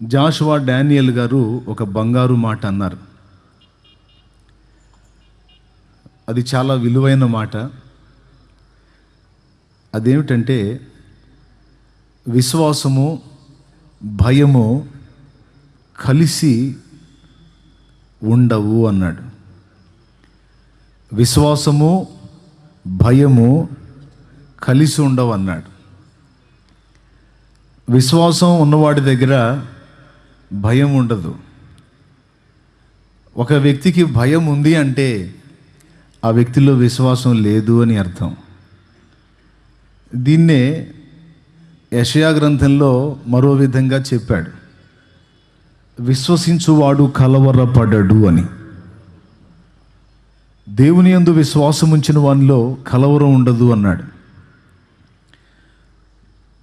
Jashuva Daniel గారు ఒక బంగారు మాట అన్నారు. అది చాలా విలువైన మాట. అదేమిటంటే, విశ్వాసము భయము కలిసి ఉండవు అన్నాడు. విశ్వాసము భయము కలిసి ఉండవు అన్నాడు. విశ్వాసం ఉన్నవాడి దగ్గర భయం ఉండదు. ఒక వ్యక్తికి భయం ఉంది అంటే ఆ వ్యక్తిలో విశ్వాసం లేదు అని అర్థం. దీన్నే యెషయా గ్రంథంలో మరో విధంగా చెప్పాడు, విశ్వసించువాడు కలవరపడడు అని. దేవుని యందు విశ్వాసం ఉంచిన వానిలో కలవరం ఉండదు అన్నాడు.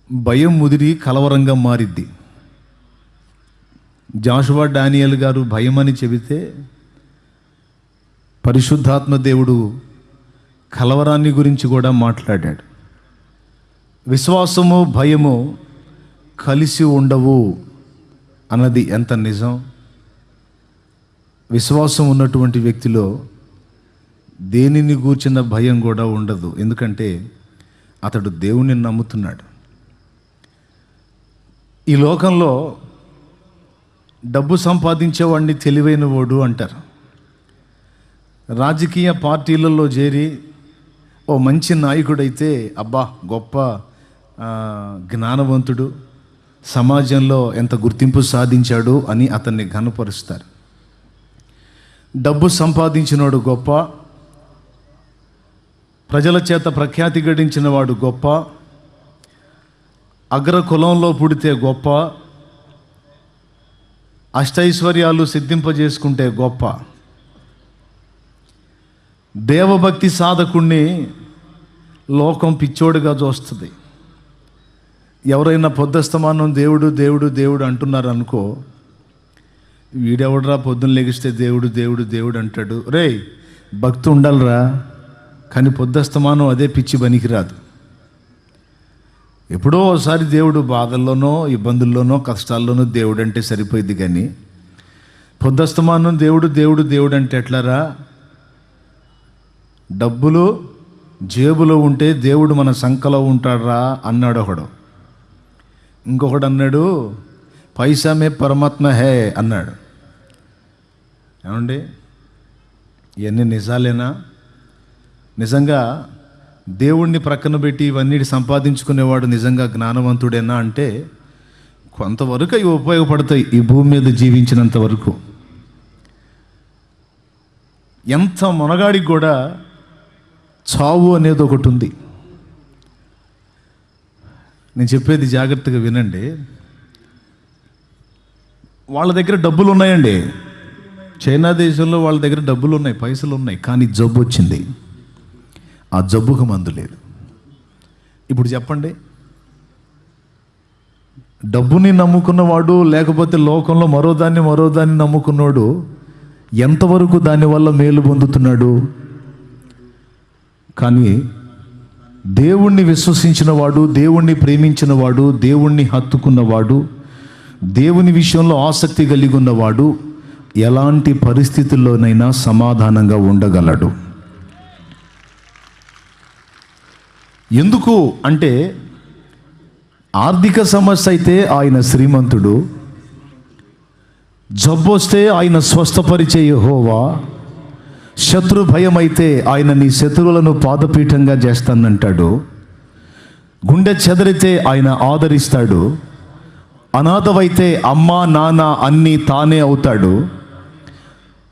భయం ముదిరి కలవరంగా మారిద్ది. జాషువా డానియల్ గారు భయం అని చెబితే, పరిశుద్ధాత్మ దేవుడు కలవరాన్ని గురించి కూడా మాట్లాడాడు. విశ్వాసము భయము కలిసి ఉండవు అన్నది ఎంత నిజం. విశ్వాసం ఉన్నటువంటి వ్యక్తిలో దేనిని గూర్చిన భయం కూడా ఉండదు. ఎందుకంటే అతడు దేవుణ్ణి నమ్ముతున్నాడు. ఈ లోకంలో డబ్బు సంపాదించేవాడిని తెలివైన వాడు అంటారు. రాజకీయ పార్టీలలో చేరి ఓ మంచి నాయకుడైతే అబ్బా గొప్ప జ్ఞానవంతుడు, సమాజంలో ఎంత గుర్తింపు సాధించాడు అని అతన్ని ఘనపరుస్తారు. డబ్బు సంపాదించినవాడు గొప్ప, ప్రజల చేత ప్రఖ్యాతి గడించిన వాడు గొప్ప, అగ్ర కులంలో పుడితే గొప్ప, అష్టైశ్వర్యాలు సిద్ధింపజేసుకుంటే గొప్ప. దేవభక్తి సాధకుణ్ణి లోకం పిచ్చోడుగా చూస్తుంది. ఎవరైనా పొద్దస్తమానం దేవుడు దేవుడు దేవుడు అంటున్నారు అనుకో, వీడెవడరా పొద్దున్న లెగిస్తే దేవుడు దేవుడు దేవుడు అంటాడు. రేయ్, భక్తి ఉండాలిరా, కానీ పొద్దస్తమానం అదే పిచ్చి పనికిరాదు. ఎప్పుడో ఒకసారి దేవుడు బాధల్లోనో ఇబ్బందుల్లోనో కష్టాల్లోనో దేవుడు అంటే సరిపోయింది. కానీ పొద్దస్తమానం దేవుడు దేవుడు దేవుడు అంటే ఎట్లారా? డబ్బులు జేబులో ఉంటే దేవుడు మన సంకలో ఉంటాడురా అన్నాడు ఒకడు. ఇంకొకడు అన్నాడు, పైసా మే పరమాత్మ హే అన్నాడు. ఏమండి, ఇవన్నీ నిజాలేనా? నిజంగా దేవుణ్ణి ప్రక్కన పెట్టి ఇవన్నీ సంపాదించుకునేవాడు నిజంగా జ్ఞానవంతుడేనా అంటే కొంతవరకు అవి ఉపయోగపడతాయి ఈ భూమి మీద జీవించినంత వరకు. ఎంత మొనగాడికి కూడా చావు అనేది ఒకటి ఉంది. నేను చెప్పేది జాగ్రత్తగా వినండి. వాళ్ళ దగ్గర డబ్బులు ఉన్నాయండి, చైనా దేశంలో వాళ్ళ దగ్గర డబ్బులు ఉన్నాయి, పైసలు ఉన్నాయి, కానీ జబ్బు వచ్చింది. ఆ జబ్బుకు మందు లేదు. ఇప్పుడు చెప్పండి, డబ్బుని నమ్ముకున్నవాడు లేకపోతే లోకంలో మరోదాన్ని నమ్ముకున్నాడు ఎంతవరకు దానివల్ల మేలు పొందుతున్నాడు? కానీ దేవుణ్ణి విశ్వసించిన వాడు, దేవుణ్ణి ప్రేమించిన వాడు, దేవుణ్ణి హత్తుకున్నవాడు, దేవుని విషయంలో ఆసక్తి కలిగి ఉన్నవాడు ఎలాంటి పరిస్థితుల్లోనైనా సమాధానంగా ఉండగలడు. ఎందుకు అంటే, ఆర్థిక సమస్య అయితే ఆయన శ్రీమంతుడు, జబ్బు వస్తే ఆయన స్వస్థపరిచే యెహోవా, శత్రు భయం అయితే ఆయన నీ శత్రువులను పాదపీఠంగా చేస్తానంటాడు, గుండె చెదరితే ఆయన ఆదరిస్తాడు, అనాథవైతే అమ్మ నాన్న అన్నీ తానే అవుతాడు,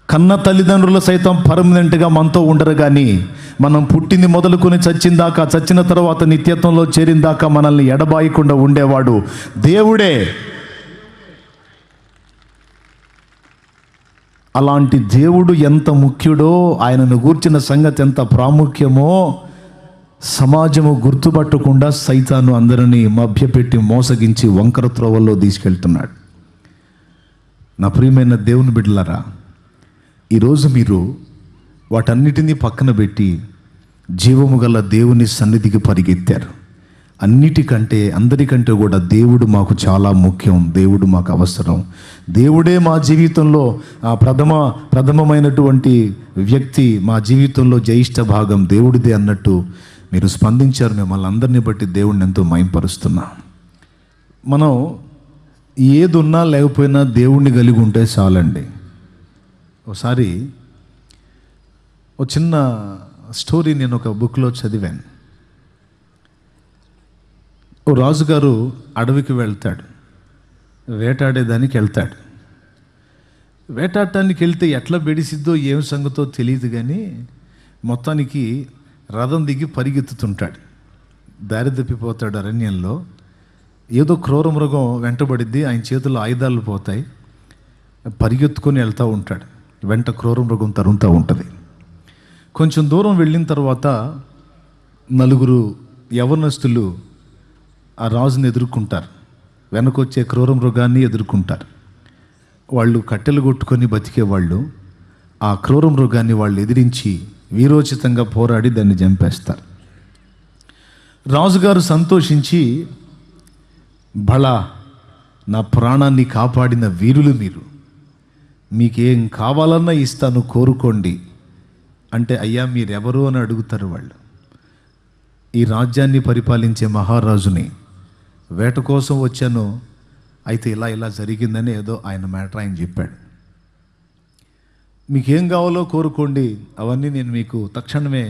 కన్న తల్లిదండ్రులు సైతం పర్మనెంట్గా మనతో ఉండరు, కానీ మనం పుట్టింది మొదలుకొని చచ్చిందాకా, చచ్చిన తర్వాత నిత్యత్వంలో చేరిందాకా మనల్ని ఎడబాయకుండా ఉండేవాడు దేవుడే. అలాంటి దేవుడు ఎంత ముఖ్యుడో, ఆయనను గూర్చిన సంగతి ఎంత ప్రాముఖ్యమో సమాజము గుర్తుపట్టకుండా సైతాను అందరినీ మభ్యపెట్టి మోసగించి వంకర త్రోవల్లో తీసుకెళ్తున్నాడు. నా ప్రియమైన దేవుని బిడ్డలారా, ఈరోజు మీరు వాటన్నిటినీ పక్కన పెట్టి జీవము గల దేవుని సన్నిధికి పరిగెత్తారు. అన్నిటికంటే అందరికంటే కూడా దేవుడు మాకు చాలా ముఖ్యం, దేవుడు మాకు అవసరం, దేవుడే మా జీవితంలో ప్రథమమైనటువంటి వ్యక్తి, మా జీవితంలో జ్యేష్ఠ భాగం దేవుడిదే అన్నట్టు మీరు స్పందించారు. మిమ్మల్ని అందరినీ బట్టి దేవుడిని ఎంతో మహిమపరుస్తున్నా. మనం ఏది ఉన్నా లేకపోయినా దేవుణ్ణి కలిగి ఉంటే చాలండి. ఒకసారి ఒక చిన్న స్టోరీ నేను ఒక బుక్లో చదివాను. ఓ రాజుగారు అడవికి వెళ్తాడు, వేటాడేదానికి వెళ్తాడు. వేటాడటానికి వెళ్తే ఎట్లా బెడిసిద్దో ఏం సంగతో తెలియదు, కానీ మొత్తానికి రథం దిగి పరిగెత్తుతుంటాడు. దారి తప్పిపోతాడు అరణ్యంలో. ఏదో క్రూర మృగం వెంటబడిద్ది, ఆయన చేతుల్లో ఆయుధాలు పోతాయి, పరిగెత్తుకొని వెళ్తూ ఉంటాడు. వెంట క్రూర మృగం తరుముతూ ఉంటుంది. కొంచెం దూరం వెళ్ళిన తర్వాత నలుగురు యవనస్తులు ఆ రాజుని ఎదుర్కొంటారు, వెనకొచ్చే క్రూర మృగాన్ని ఎదుర్కొంటారు. వాళ్ళు కట్టెలు కొట్టుకొని బతికేవాళ్ళు. ఆ క్రూర మృగాన్ని వాళ్ళు ఎదిరించి వీరోచితంగా పోరాడి దాన్ని చంపేస్తారు. రాజుగారు సంతోషించి, బలా, నా ప్రాణాన్ని కాపాడిన వీరులు మీరు, మీకేం కావాలన్నా ఇస్తాను, కోరుకోండి అంటే, అయ్యా మీరెవరు అని అడుగుతారు వాళ్ళు. ఈ రాజ్యాన్ని పరిపాలించే మహారాజుని, వేట కోసం వచ్చాను, అయితే ఇలా ఇలా జరిగిందని ఏదో ఆయన మ్యాటర్ ఆయన చెప్పాడు. మీకేం కావాలో కోరుకోండి, అవన్నీ నేను మీకు తక్షణమే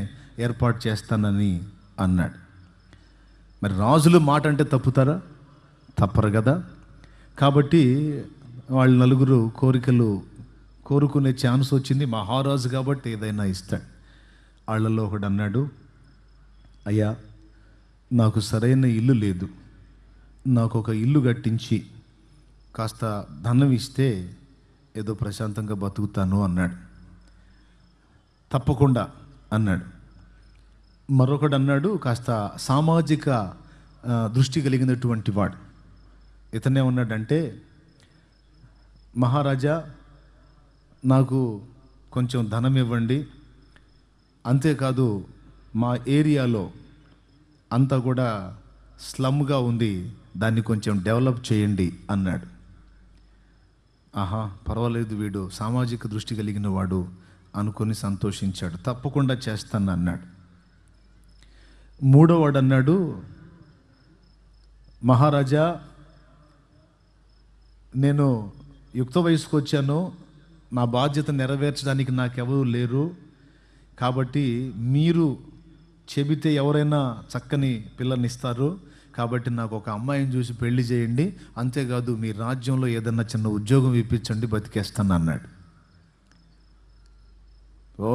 ఏర్పాటు చేస్తానని అన్నాడు. మరి రాజులు మాట అంటే తప్పుతారా? తప్పరు కదా. కాబట్టి వాళ్ళు నలుగురు కోరికలు కోరుకునే ఛాన్స్ వచ్చింది. మహారాజు కాబట్టి ఏదైనా ఇస్తాడు. వాళ్ళల్లో ఒకడు అన్నాడు, అయ్యా నాకు సరైన ఇల్లు లేదు, నాకు ఒక ఇల్లు కట్టించి కాస్త ధనం ఇస్తే ఏదో ప్రశాంతంగా బతుకుతాను అన్నాడు. తప్పకుండా అన్నాడు. మరొకడు అన్నాడు, కాస్త సామాజిక దృష్టి కలిగినటువంటి వాడు. ఇతనే ఉన్నాడంటే, మహారాజా నాకు కొంచెం ధనం ఇవ్వండి, అంతేకాదు మా ఏరియాలో అంతా కూడా స్లమ్గా ఉంది, దాన్ని కొంచెం డెవలప్ చేయండి అన్నాడు. ఆహా, పర్వాలేదు, వీడు సామాజిక దృష్టి కలిగిన వాడు అనుకొని సంతోషించాడు. తప్పకుండా చేస్తాను అన్నాడు. మూడోవాడు అన్నాడు, మహారాజా నేను యుక్త వయసుకు వచ్చాను, నా బాధ్యత నెరవేర్చడానికి నాకెవరూ లేరు, కాబట్టి మీరు చెబితే ఎవరైనా చక్కని పిల్లనిస్తారు, కాబట్టి నాకు ఒక అమ్మాయిని చూసి పెళ్లి చేయండి, అంతేకాదు మీ రాజ్యంలో ఏదన్నా చిన్న ఉద్యోగం ఇప్పించండి, బతికేస్తాను అన్నాడు. ఓ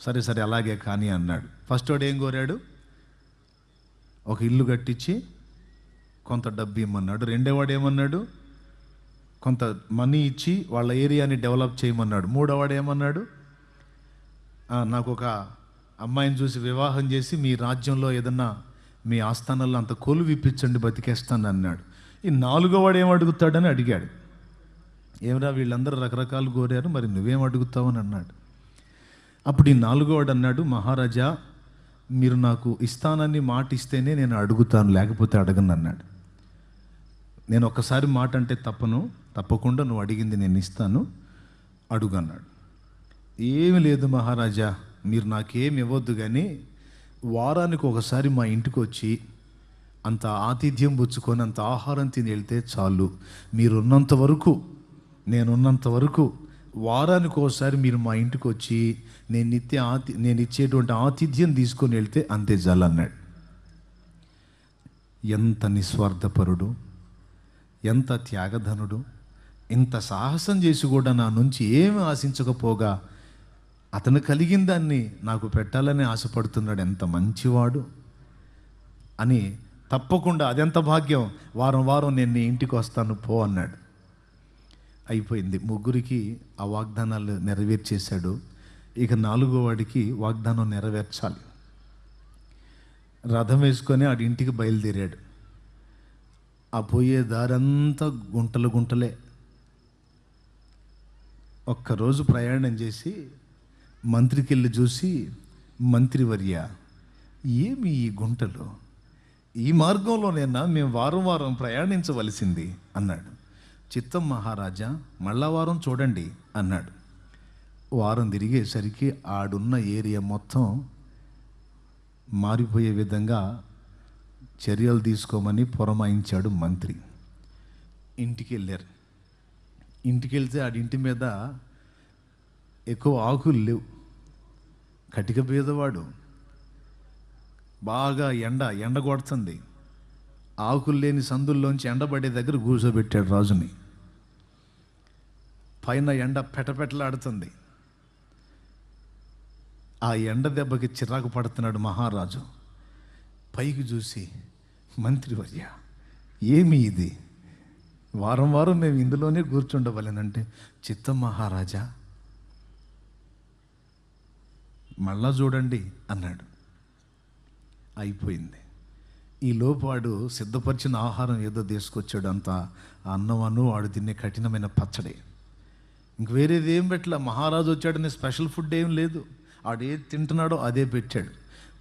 సరే సరే అలాగే కానీ అన్నాడు. ఫస్ట్ వాడు ఏం కోరాడు? ఒక ఇల్లు కట్టించి కొంత డబ్బు ఇమ్మన్నాడు. రెండోవాడు ఏమన్నాడు? కొంత మనీ ఇచ్చి వాళ్ళ ఏరియాని డెవలప్ చేయమన్నాడు. మూడోవాడు ఏమన్నాడు? నాకు ఒక అమ్మాయిని చూసి వివాహం చేసి మీ రాజ్యంలో ఏదన్నా మీ ఆస్థానాల్లో అంత కొలువు ఇప్పించండి, బతికేస్తాను అన్నాడు. ఈ నాలుగోవాడు ఏం అడుగుతాడని అడిగాడు. ఏమరా వీళ్ళందరూ రకరకాలు కోరారు, మరి నువ్వేం అడుగుతావని అన్నాడు. అప్పుడు ఈ నాలుగోవాడు అన్నాడు, మహారాజా మీరు నాకు ఇస్తానని మాట ఇస్తేనే నేను అడుగుతాను, లేకపోతే అడగను అన్నాడు. నేను ఒక్కసారి మాట అంటే తప్పకుండా నువ్వు అడిగింది నేను ఇస్తాను, అడుగు అన్నాడు. ఏమి లేదు మహారాజా, మీరు నాకేమి ఇవ్వద్దు, కానీ వారానికి ఒకసారి మా ఇంటికి వచ్చి అంత ఆతిథ్యం పుచ్చుకొని అంత ఆహారం తిని వెళ్తే చాలు, మీరున్నంత వరకు నేనున్నంత వరకు వారానికి ఒకసారి మీరు మా ఇంటికి వచ్చి నేను ఇచ్చేటువంటి ఆతిథ్యం తీసుకొని వెళ్తే అంతే చాలు అన్నాడు. ఎంత నిస్వార్థపరుడు, ఎంత త్యాగధనుడు, ఇంత సాహసం చేసి కూడా నా నుంచి ఏమి ఆశించకపోగా అతను కలిగిన దాన్ని నాకు పెట్టాలని ఆశపడుతున్నాడు, ఎంత మంచివాడు అని. తప్పకుండా అదెంత భాగ్యం, వారం వారం నేను నీ ఇంటికి వస్తాను పో అన్నాడు. అయిపోయింది. ముగ్గురికి ఆ వాగ్దానాలు నెరవేర్చేశాడు. ఇక నాలుగో వాడికి వాగ్దానం నెరవేర్చాలి. రథం వేసుకొని ఆడి ఇంటికి బయలుదేరాడు. ఆ పోయే దారంతా గుంటలే. ఒక్కరోజు ప్రయాణం చేసి మంత్రికి వెళ్ళి చూసి, మంత్రివర్య ఏమి ఈ గుంటలు, ఈ మార్గంలోనేనా మేము వారం వారం ప్రయాణించవలసింది అన్నాడు. చిత్తం మహారాజా, మళ్ళా వారం చూడండి అన్నాడు. వారం తిరిగేసరికి ఆడున్న ఏరియా మొత్తం మారిపోయే విధంగా చర్యలు తీసుకోమని పురమాయించాడు మంత్రి. ఇంటికి వెళ్ళారు. ఇంటికి వెళ్తే ఆడింటి మీద ఎక్కువ ఆకులు లేవు. కటిక పేదవాడు, బాగా ఎండ కొడుతుంది. ఆకులు లేని సందుల్లోంచి ఎండబడే దగ్గర కూర్చోబెట్టాడు రాజుని. పైన ఎండ పెటపెటలాడుతుంది. ఆ ఎండ దెబ్బకి చిరాకు పడుతున్నాడు మహారాజు. పైకి చూసి, మంత్రివర్య, ఏమి ఇది? వారం వారం మేము ఇందులోనే కూర్చుండవలేనంటే, చిత్తం మహారాజా, మళ్ళా చూడండి అన్నాడు. అయిపోయింది. ఈ లోపు వాడు సిద్ధపరిచిన ఆహారం ఏదో తీసుకొచ్చాడు. అంతా అన్నమను వాడు తినే కఠినమైన పచ్చడి, ఇంక వేరేది ఏం పెట్టలే. మహారాజు వచ్చాడనే స్పెషల్ ఫుడ్ ఏం లేదు. ఆడేది తింటున్నాడో అదే పెట్టాడు.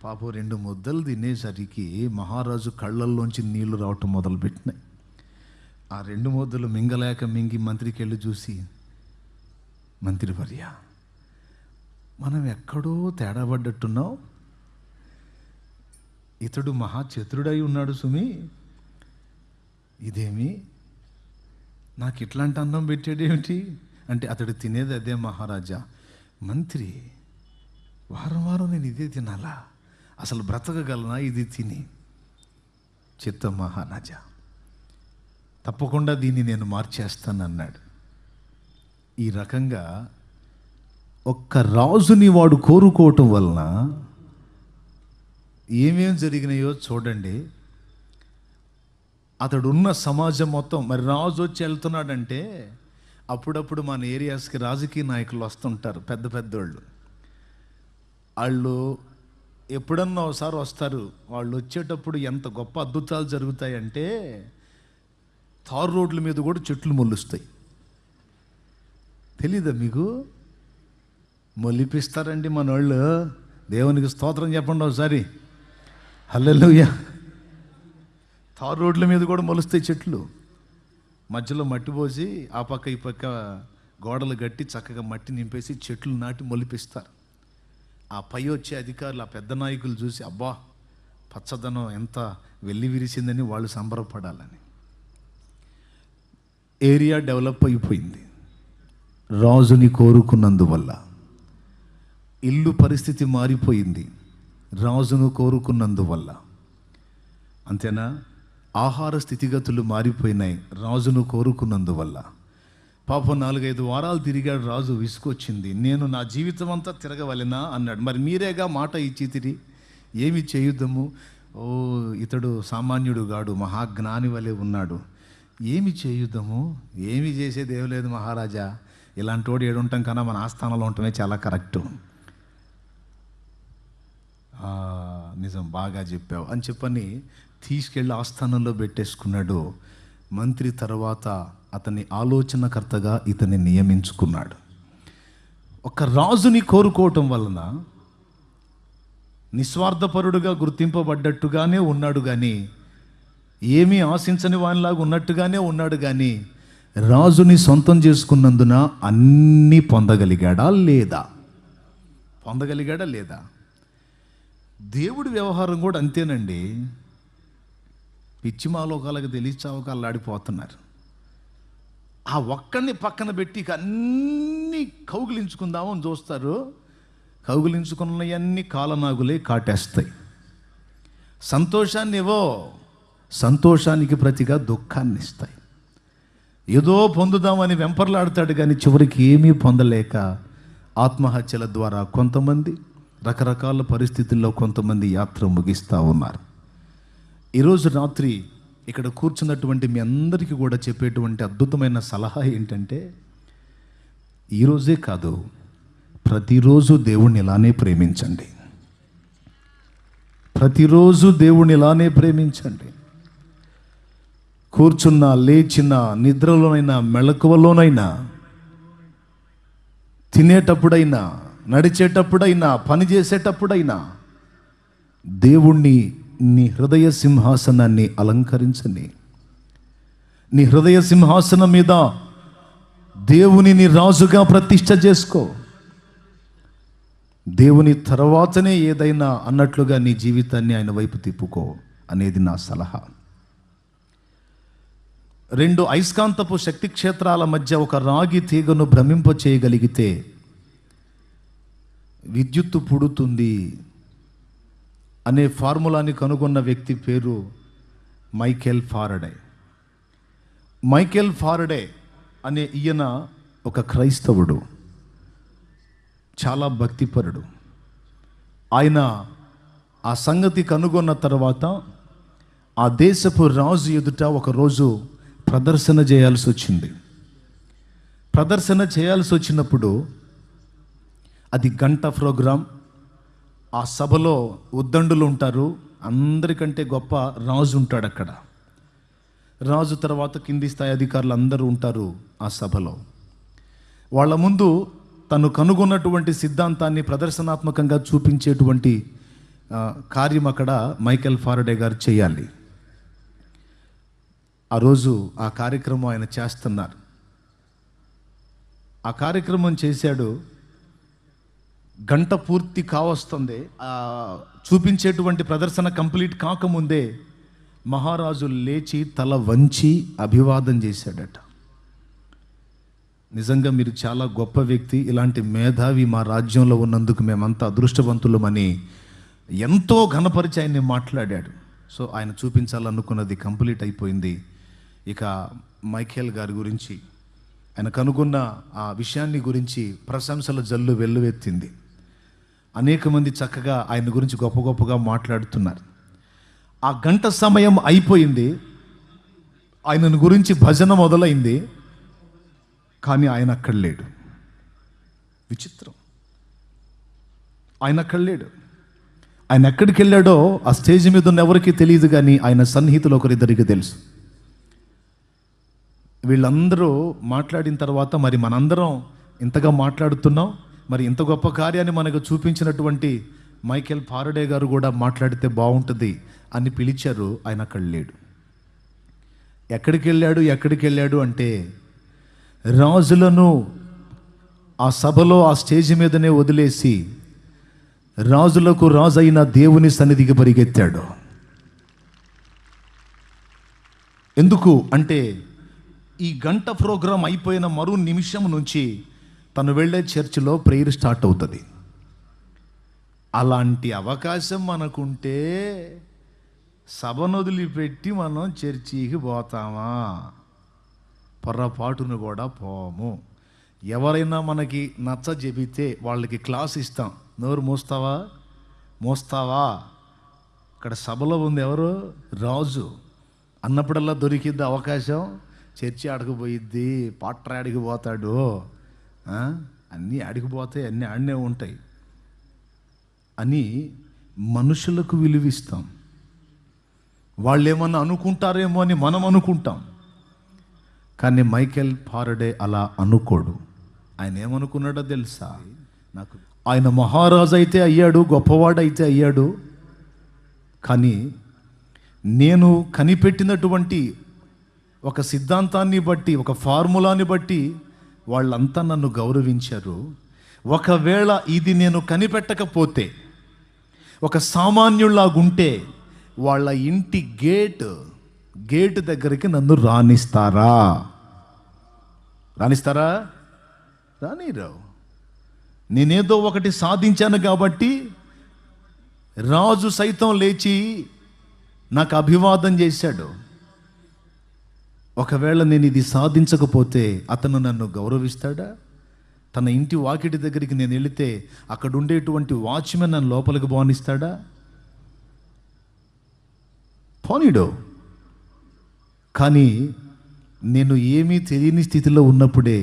పాపం 2 ముద్దలు తినేసరికి మహారాజు కళ్ళల్లోంచి నీళ్లు రావటం మొదలుపెట్టినాయి. ఆ 2 ముద్దలు మింగలేక మింగి మంత్రికి వెళ్ళి చూసి, మంత్రివర్య, మనం ఎక్కడో తేడా పడ్డట్టున్నాం. ఇతడు మహాచతురుడై ఉన్నాడు సుమి. ఇదేమి నాకు ఇట్లాంటి అన్నం పెట్టాడేమిటి అంటే, అతడు తినేది అదే మహారాజా. మంత్రి, వారం వారం నేను ఇదే తినాలా? అసలు బ్రతకగలనా ఇది తిని? చిత్తం మహారాజా, తప్పకుండా దీన్ని నేను మార్చేస్తాను అన్నాడు. ఈ రకంగా ఒక్క రాజుని వాడు కోరుకోవటం వలన ఏమేం జరిగినాయో చూడండి. అతడున్న సమాజం మొత్తం, మరి రాజు వచ్చి వెళ్తున్నాడంటే అప్పుడప్పుడు మన ఏరియాస్కి రాజకీయ నాయకులు వస్తుంటారు, పెద్ద పెద్దోళ్ళు. వాళ్ళు ఎప్పుడన్నా ఒకసారి వస్తారు. వాళ్ళు వచ్చేటప్పుడు ఎంత గొప్ప అద్భుతాలు జరుగుతాయంటే, తారు రోడ్ల మీద కూడా చెట్లు మొలుస్తాయి. తెలీదా మీకు? మొలిపిస్తారండి మన వాళ్ళు. దేవునికి స్తోత్రం చెప్పండి ఒకసారి. హల్లెలూయా. తారు రోడ్ల మీద కూడా మొలుస్తాయి చెట్లు. మధ్యలో మట్టి పోసి ఆ పక్క ఈ పక్క గోడలు కట్టి చక్కగా మట్టి నింపేసి చెట్లు నాటి మొలిపిస్తారు. ఆ పై వచ్చే అధికారులు, ఆ పెద్ద నాయకులు చూసి, అబ్బా పచ్చదనం ఎంత వెళ్ళి విరిసిందని వాళ్ళు సంబరపడాలని. ఏరియా డెవలప్ అయిపోయింది రాజుని కోరుకున్నందువల్ల. ఇల్లు పరిస్థితి మారిపోయింది రాజును కోరుకున్నందువల్ల. అంతేనా? ఆహార స్థితిగతులు మారిపోయినాయి రాజును కోరుకున్నందువల్ల. పాపం 4-5 వారాలు తిరిగాడు రాజు. విసుకొచ్చింది. నేను నా జీవితం అంతా తిరగవలెనా అన్నాడు. మరి మీరేగా మాట ఇచ్చితిరి, ఏమి చేయుద్దము? ఓ, ఇతడు సామాన్యుడు గాడు, మహాజ్ఞాని వలె ఉన్నాడు. ఏమి చేయుద్దము? ఏమి చేసేది ఏం లేదు మహారాజా. ఇలాంటి వాడు ఏడుంటాం కన్నా మన ఆస్థానంలో ఉండటమే చాలా కరెక్టు. నిజం, బాగా చెప్పావు అని చెప్పని తీసుకెళ్ళి ఆస్థానంలో పెట్టేసుకున్నాడు. మంత్రి తర్వాత అతని ఆలోచనకర్తగా ఇతన్ని నియమించుకున్నాడు. ఒక రాజుని కోరుకోవటం వలన నిస్వార్థపరుడుగా గుర్తింపబడ్డట్టుగానే ఉన్నాడు, కానీ ఏమీ ఆశించని వానిలాగా ఉన్నట్టుగానే ఉన్నాడు. కానీ రాజుని సొంతం చేసుకున్నందున అన్నీ పొందగలిగాడా లేదా? పొందగలిగాడా లేదా? దేవుడి వ్యవహారం కూడా అంతేనండి. పిచ్చిమాలోకాలకు తెలియచావకాలు ఆడిపోతున్నారు. ఆ ఒక్కడిని పక్కన పెట్టి అన్నీ కౌగిలించుకుందామని చూస్తారు. కౌగిలించుకున్నవన్నీ కాలనాగులే కాటేస్తాయి. సంతోషాన్ని ఇవో, సంతోషానికి ప్రతిగా దుఃఖాన్ని ఇస్తాయి. ఏదో పొందుదామని వెంపర్లాడతాడు, కానీ చివరికి ఏమీ పొందలేక ఆత్మహత్యల ద్వారా కొంతమంది, రకరకాల పరిస్థితుల్లో కొంతమంది యాత్ర ముగిస్తూ ఉన్నారు. ఈరోజు రాత్రి ఇక్కడ కూర్చున్నటువంటి మీ అందరికీ కూడా చెప్పేటువంటి అద్భుతమైన సలహా ఏంటంటే, ఈరోజే కాదు, ప్రతిరోజు దేవుణ్ణి ఇలానే ప్రేమించండి. ప్రతిరోజు దేవుణ్ణి ఇలానే ప్రేమించండి. కూర్చున్నా, లేచినా, నిద్రలోనైనా, మెలకువలోనైనా, తినేటప్పుడైనా, నడిచేటప్పుడైనా, పని చేసేటప్పుడైనా దేవుణ్ణి నీ హృదయ సింహాసనాన్ని అలంకరించని. నీ హృదయ సింహాసనం మీద దేవునిని రాజుగా ప్రతిష్ఠ చేసుకో. దేవుని తర్వాతనే ఏదైనా అన్నట్లుగా నీ జీవితాన్ని ఆయన వైపు తిప్పుకో అనేది నా సలహా. 2 అయస్కాంతపు శక్తి క్షేత్రాల మధ్య ఒక రాగి తీగను భ్రమింప చేయగలిగితే విద్యుత్తు పుడుతుంది అనే ఫార్ములాని కనుగొన్న వ్యక్తి పేరు మైకేల్ ఫారడే. మైకేల్ ఫారడే అనే ఈయన ఒక క్రైస్తవుడు, చాలా భక్తిపరుడు. ఆయన ఆ సంగతి కనుగొన్న తర్వాత ఆ దేశపు రాజు ఎదుట ఒకరోజు ప్రదర్శన చేయాల్సి వచ్చింది. ప్రదర్శన చేయాల్సి వచ్చినప్పుడు అది గంట ప్రోగ్రాం. ఆ సభలో ఉద్దండులు ఉంటారు, అందరికంటే గొప్ప రాజు ఉంటాడు అక్కడ. రాజు తర్వాత కింది స్థాయి అధికారులు అందరూ ఉంటారు ఆ సభలో. వాళ్ళ ముందు తను కనుగొన్నటువంటి సిద్ధాంతాన్ని ప్రదర్శనాత్మకంగా చూపించేటువంటి కార్యం అక్కడ మైకేల్ ఫారడే గారు చేయాలి. ఆ రోజు ఆ కార్యక్రమం ఆయన చేస్తున్నారు. ఆ కార్యక్రమం చేశాడు. గంట పూర్తి కావస్తుంది. చూపించేటువంటి ప్రదర్శన కంప్లీట్ కాకముందే మహారాజు లేచి తల వంచి అభివాదం చేశాడట. నిజంగా మీరు చాలా గొప్ప వ్యక్తి, ఇలాంటి మేధావి మా రాజ్యంలో ఉన్నందుకు మేమంతా అదృష్టవంతులమని ఎంతో ఘనపరిచి ఆయన్ని మాట్లాడాడు. సో ఆయన చూపించాలనుకున్నది కంప్లీట్ అయిపోయింది. ఇక మైకేల్ గారి గురించి, ఆయన కనుగొన్న ఆ విషయాన్ని గురించి ప్రశంసల జల్లు వెల్లువెత్తింది. అనేక మంది చక్కగా ఆయన గురించి గొప్ప గొప్పగా మాట్లాడుతున్నారు. ఆ గంట సమయం అయిపోయింది, ఆయనను గురించి భజన మొదలైంది, కానీ ఆయన అక్కడ లేడు. విచిత్రం, ఆయన అక్కడ లేడు. ఆయన ఎక్కడికి వెళ్ళాడో ఆ స్టేజ్ మీద ఉన్న ఎవరికి తెలియదు, కానీ ఆయన సన్నిహితులు ఒకరిద్దరికి తెలుసు. వీళ్ళందరూ మాట్లాడిన తర్వాత మరి మనందరం ఇంతగా మాట్లాడుతున్నాం, మరి ఇంత గొప్ప కార్యాన్ని మనకు చూపించినటువంటి మైకేల్ ఫారడే గారు కూడా మాట్లాడితే బాగుంటుంది అని పిలిచారు. ఆయన అక్కడ లేడు. ఎక్కడికి వెళ్ళాడు అంటే రాజులను ఆ సభలో ఆ స్టేజ్ మీదనే వదిలేసి రాజులకు రాజైన దేవుని సన్నిధికి పరిగెత్తాడు. ఎందుకు అంటే ఈ గంట ప్రోగ్రాం అయిపోయిన మరో నిమిషం నుంచి తను వెళ్ళే చర్చిలో ప్రేయర్ స్టార్ట్ అవుతుంది. అలాంటి అవకాశం మనకుంటే సభను వదిలిపెట్టి మనం చర్చికి పోతామా? పొర్రపాటును కూడా పోము. ఎవరైనా మనకి నచ్చ చెబితే వాళ్ళకి క్లాస్ ఇస్తాం. నోరు మోస్తావా? ఇక్కడ సభలో ఉంది ఎవరు? రాజు. అన్నప్పుడల్లా దొరికిద్ది అవకాశం. చర్చి అడగపోయిద్ది, పాట్ర అడిగిపోతాడు, అన్నీ అడిగిపోతాయి, అన్నీ ఆడనే ఉంటాయి అని మనుషులకు విలువిస్తాం. వాళ్ళు ఏమన్నా అనుకుంటారేమో అని మనం అనుకుంటాం. కానీ మైకేల్ ఫారడే అలా అనుకోడు. ఆయన ఏమనుకున్నాడో తెలుసా? ఆయన మహారాజు అయితే అయ్యాడు, గొప్పవాడైతే అయ్యాడు, కానీ నేను కనిపెట్టినటువంటి ఒక సిద్ధాంతాన్ని బట్టి, ఒక ఫార్ములాని బట్టి వాళ్ళంతా నన్ను గౌరవించారు. ఒకవేళ ఇది నేను కనిపెట్టకపోతే, ఒక సామాన్యుల్లాగుంటే వాళ్ళ ఇంటి గేట్ దగ్గరికి నన్ను రానిస్తారా? రానిరావు. నేనేదో ఒకటి సాధించాను కాబట్టి రాజు సైతం లేచి నాకు అభివాదం చేశాడు. ఒకవేళ నేను ఇది సాధించకపోతే అతను నన్ను గౌరవిస్తాడా? తన ఇంటి వాకిటి దగ్గరికి నేను వెళితే అక్కడ ఉండేటువంటి వాచ్మెన్ నన్ను లోపలికి పోనిస్తాడా? పోనీడు. కానీ నేను ఏమీ తెలియని స్థితిలో ఉన్నప్పుడే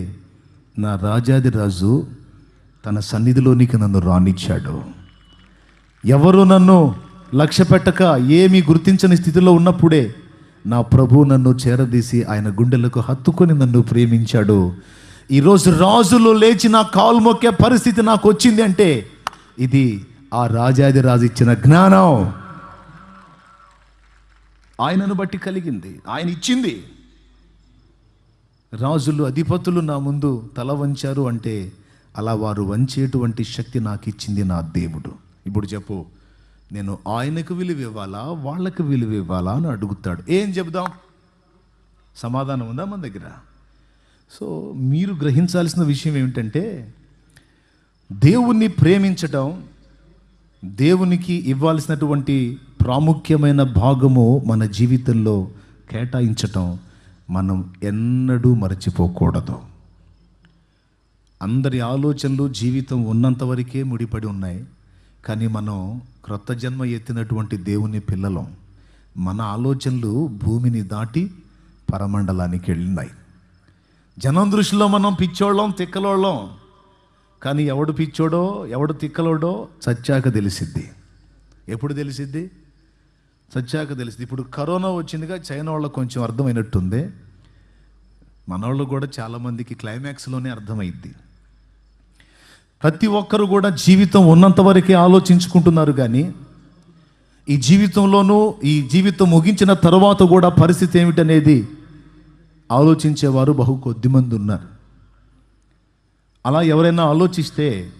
నా రాజాది రాజు తన సన్నిధిలోనికి నన్ను రానిచ్చాడు. ఎవరు నన్ను లక్ష్య పెట్టక ఏమీ గుర్తించని స్థితిలో ఉన్నప్పుడే నా ప్రభు నన్ను చేరదీసి ఆయన గుండెలకు హత్తుకొని నన్ను ప్రేమించాడు. ఈరోజు రాజులు లేచి నా కాలు మొక్కే పరిస్థితి నాకు వచ్చింది అంటే ఇది ఆ రాజాది రాజు ఇచ్చిన జ్ఞానం. ఆయనను బట్టి కలిగింది, ఆయన ఇచ్చింది. రాజులు అధిపతులు నా ముందు తల వంచారు అంటే అలా వారు వంచేటువంటి శక్తి నాకు ఇచ్చింది నా దేవుడు. ఇప్పుడు చెప్పు, నేను ఆయనకు విలువ ఇవ్వాలా వాళ్ళకు విలువ ఇవ్వాలా అని అడుగుతాడు. ఏం చెబుదాం? సమాధానం ఉందా మన దగ్గర? సో మీరు గ్రహించాల్సిన విషయం ఏమిటంటే, దేవుణ్ణి ప్రేమించటం, దేవునికి ఇవ్వాల్సినటువంటి ప్రాముఖ్యమైన భాగము మన జీవితంలో కేటాయించటం మనం ఎన్నడూ మరచిపోకూడదు. అందరి ఆలోచనలు జీవితం ఉన్నంత వరకే ముడిపడి ఉన్నాయి. కానీ మనం క్రొత్త జన్మ ఎత్తినటువంటి దేవుని పిల్లలం. మన ఆలోచనలు భూమిని దాటి పరమండలానికి వెళ్ళినాయి. జనం దృష్టిలో మనం పిచ్చోళ్ళం, తిక్కలోళ్ళం. కానీ ఎవడు పిచ్చోడో ఎవడు తిక్కలోడో చచ్చాక తెలిసిద్ది. ఎప్పుడు తెలిసిద్ది? చచ్చాక తెలిసిద్ది. ఇప్పుడు కరోనా వచ్చిందిగా, చైనా వాళ్ళకు కొంచెం అర్థమైనట్టుంది. మనోళ్ళు కూడా చాలామందికి క్లైమాక్స్లోనే అర్థమైద్ది. ప్రతి ఒక్కరు కూడా జీవితం ఉన్నంత వరకే ఆలోచించుకుంటున్నారు. కానీ ఈ జీవితంలోనూ, ఈ జీవితం ముగించిన తర్వాత కూడా పరిస్థితి ఏమిటనేది ఆలోచించేవారు బహు కొద్దిమంది ఉన్నారు. అలా ఎవరైనా ఆలోచిస్తే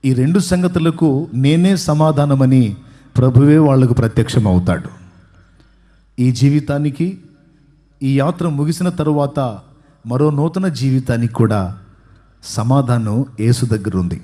ఈ రెండు సంగతులకు నేనే సమాధానమని ప్రభువే వాళ్లకు ప్రత్యక్షం అవుతాడు. ఈ జీవితానికి, ఈ యాత్ర ముగిసిన తరువాత మరో నూతన జీవితానికి కూడా సమాధానం యేసు దగ్గర ఉంది.